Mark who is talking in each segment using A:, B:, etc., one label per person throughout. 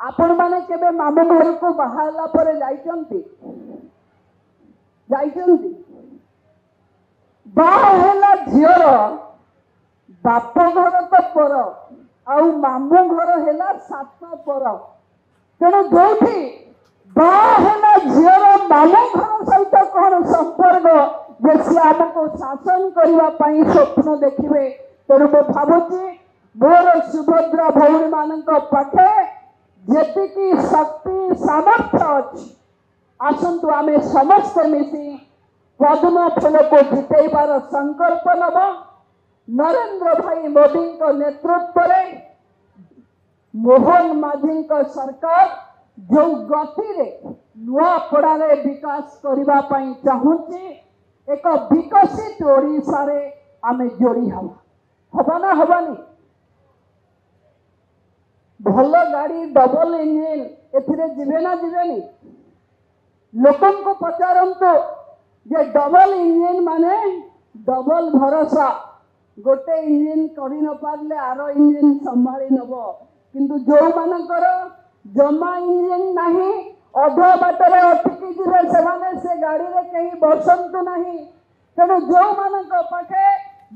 A: आपण माने केबे मामू घर को बाहरला परे जाइचंती बाहेला झियर बाप घर तो पर आउ मामू घर हेला सात पर तेणु जो बाहेला झियर मामू घर सहित कौन संपर्क जे सी आमको शासन करने स्वप्न देखिए तेणु मैं भावुची मोर सुभद्रा भौणी मान पाखे जी शक्ति सामर्थ्य अच्छी आसतु आमे समस्त मिसी पद्म फूल को जितेबार संकल्प नब नरेंद्र भाई मोदी नेतृत्व में मोहन माझी सरकार जो गति नुआपड़ा विकास करने चाहूँगी एक विकसित ओडिशा रे आमे जोड़ी हवा ना हवानी भल गाड़ी डबल इंजिन एथिरे जीवे ना जीवेनी लोकों को पचारंतु जे डबल इंजिन माने डबल भरोसा गोटे इंजिन करी न पारले आरो इंजिन संभाली नब किंतु जो मानकर जमा इंजिन नहीं अधा बाटरे अटकी जीवे से गाड़ी रे कहीं बसंतु नहीं तेणु जो मान पाखे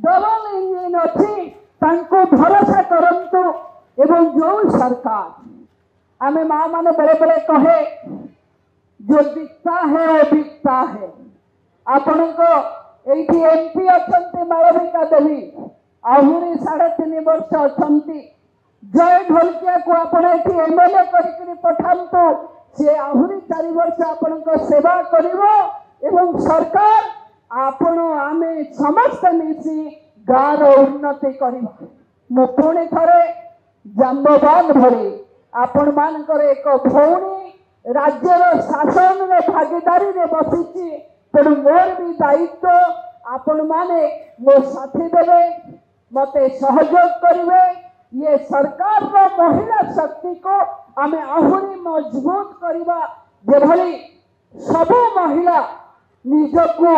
A: डबल इंजिन अच्छी तांको भरोसा करंतु एवं जो सरकार आमे माँ माने बड़े बड़े कहे जो दिखता है वो बिकता है आपण को एटी एमपी अच्छा मालविका देवी आहरी 3.5 वर्ष अच्छा जय ढोलकिया को आपण एटी एमएलए करके पठांतु से आहरी 4 वर्ष आपण को सेवा करिवो एवं सरकार आपण आमे समस्त मिसी गाँव उन्नति करिवो मो पुणी थरे जाम्बवान भरी आपण मानकर एक भौणी राज्यर शासन रे भागीदारी रे बसीची तेणु मोर भी दायित्व आपण माने मो साथी देवे मते सहयोग करिवे ये सरकार रो महिला शक्ति को आमे आहुरी मजबूत करवा जेभली सबु महिला निजको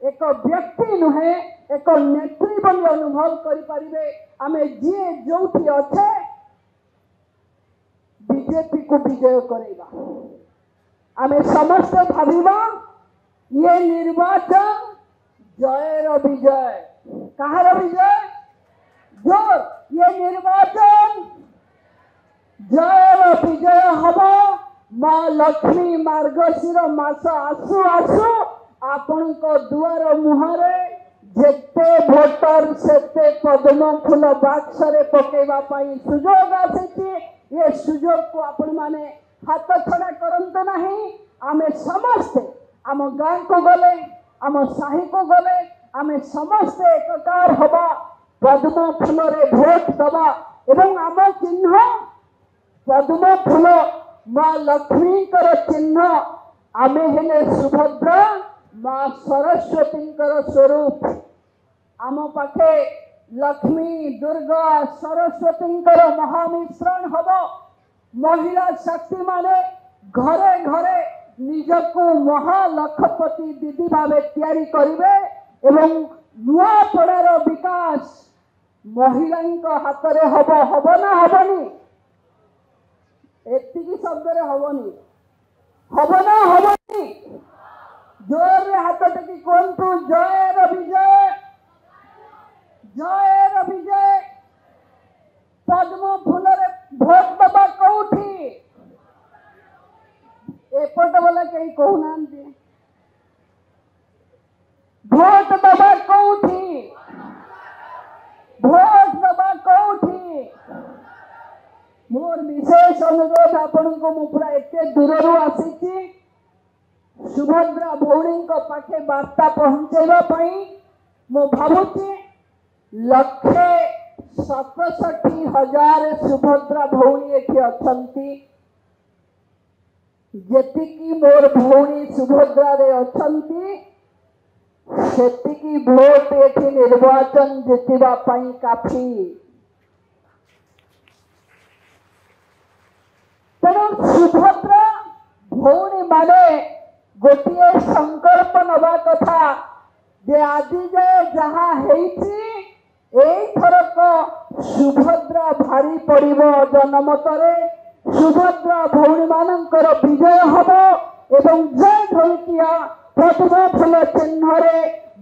A: एक व्यक्ति नुहे एक नेत्री बनी अनुभव करिपारिबे आमे जे जोठी अच्छे बीजेपी को विजय करेगा आमे समस्त भाविबा ये निर्वाचन जयर विजय कहार विजय जोर ये निर्वाचन जयर विजय हम माँ लक्ष्मी मार्गशीर मास आसु आसु आपण को दुआर मुहरे जेते भोटर सेते पद्म फूल बाक्स रे पकेवा पाई सुजोग आसी ये सुजोग को आपण माने हाथ छड़ा करंत नहीं आमे समस्त आम गाँ को गले आम साही को गले आमे समस्त एककार हवा पद्म फूल रे भोट दबा एवं आम चिन्ह पद्म फूल माँ लक्ष्मी चिन्ह आमे हेले सुभद्रा माँ सरस्वती स्वरूप आम पाखे लक्ष्मी दुर्गा सरस्वती महामिश्रण हम महिला शक्ति माने घरे घरे निजको महालखपति दीदी भावे तैयारी करिवे एवं नुआपड़ार विकास महिला हाथ रे हब ना हबनी एतिकी शब्द रे हबनी हब ना हबनी जोर हाथ टेकी कहतु जयर विजय जयर विजय पद्म फूल भोट दबा कौठी एपट वाला कहीं कहूना भोट दबा कौठी भोट दबा कौठी मोर विशेष अनुरोध आपण को मु पूरा एते दूर आसी सुभद्रा भौणी पाखे वार्ता पहुंचेवा मु भावुची 1,67,000 सुभद्रा भौणी एठी अछंती जेतिकी मोर भौणी सुभद्रा रे अछंती सेतिकी भोट एठी निर्वाचन जितिबा पई काफी तेणु सुभद्रा भौणी माने गोटे संकल्प नवा कथा जे आदि जाए जहा थरक सुभद्रा भारी पड़िबो जनमतरे सुभद्रा भौणी मानकर विजय हम एवं जय ढोलकिया पद्म फूल चिन्ह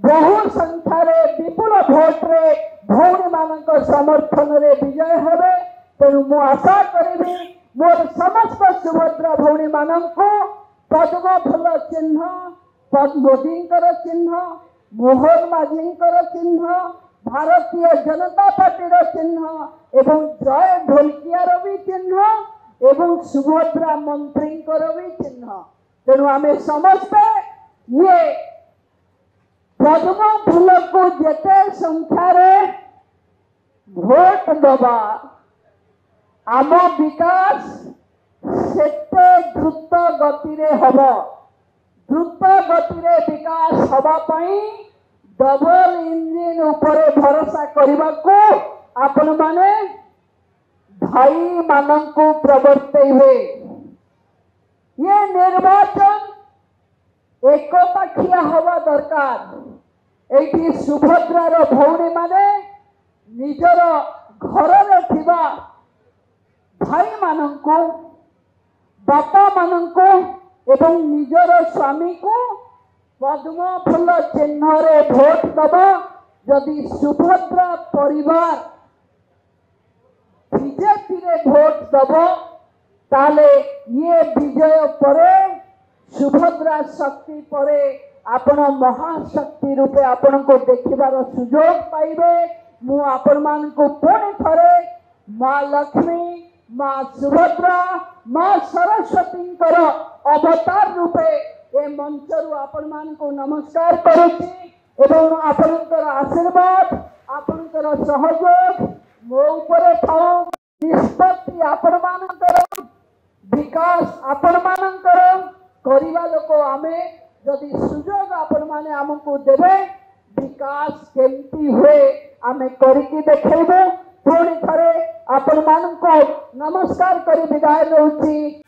A: बहु संख्यार विपुल भोट्रे भौणी मान समर्थन रे विजय हे। तेणु मु आशा करी मोर समस्त सुभद्रा भौणी मान पद्म फूल चिन्ह मोदी चिन्ह मोहन माझी चिन्ह भारतीय जनता पार्टी चिन्ह एवं जय ढोलकियार भी चिन्ह एवं सुभद्रा मंत्री भी चिन्ह। तेणु आम समस्ते ये पद्म फूल को जेते संख्यार भोट दबा आम विकास सेते द्रुत गति रे हब। द्रुत गति रे विकास हवा पाई डबल इंजिन उपरे भरोसा करने को आपण माने भाई मानंकु प्रवर्तैबे। ये निर्वाचन एकपाखिया हवा दरकार। एठी सुभद्रार भौणी माने निजर घर थिबा भाई मानंकु बापा मानंकु एवं निजर स्वामी को पद्म फूल चिन्ह रे भोट दब। जदि सुभद्रा परिवार बीजेपी रे भोट दब ताले ये विजय परे सुभद्रा शक्ति परे आपण महाशक्ति रूपे आपण को देखिबार सुजोग पाइबे। मु आपण मान को पुणी थरे माँ लक्ष्मी माँ सुभद्रा माँ सरस्वती अवतार रूपे ए मंचरु आपण मान को नमस्कार करुछि एवं आपणकर आशीर्वाद आपणकर सहयोग मो उपरे थाउ। निष्पत्ति आपण मानकर विकास आपण मानकर करिवा लोक आमे जदि सुजोग आपण माने हमको देबे विकास केमती हुए आमे करिकी देखैबो। पुणी थरे आपण मान को नमस्कार करी विदाय रहउछि।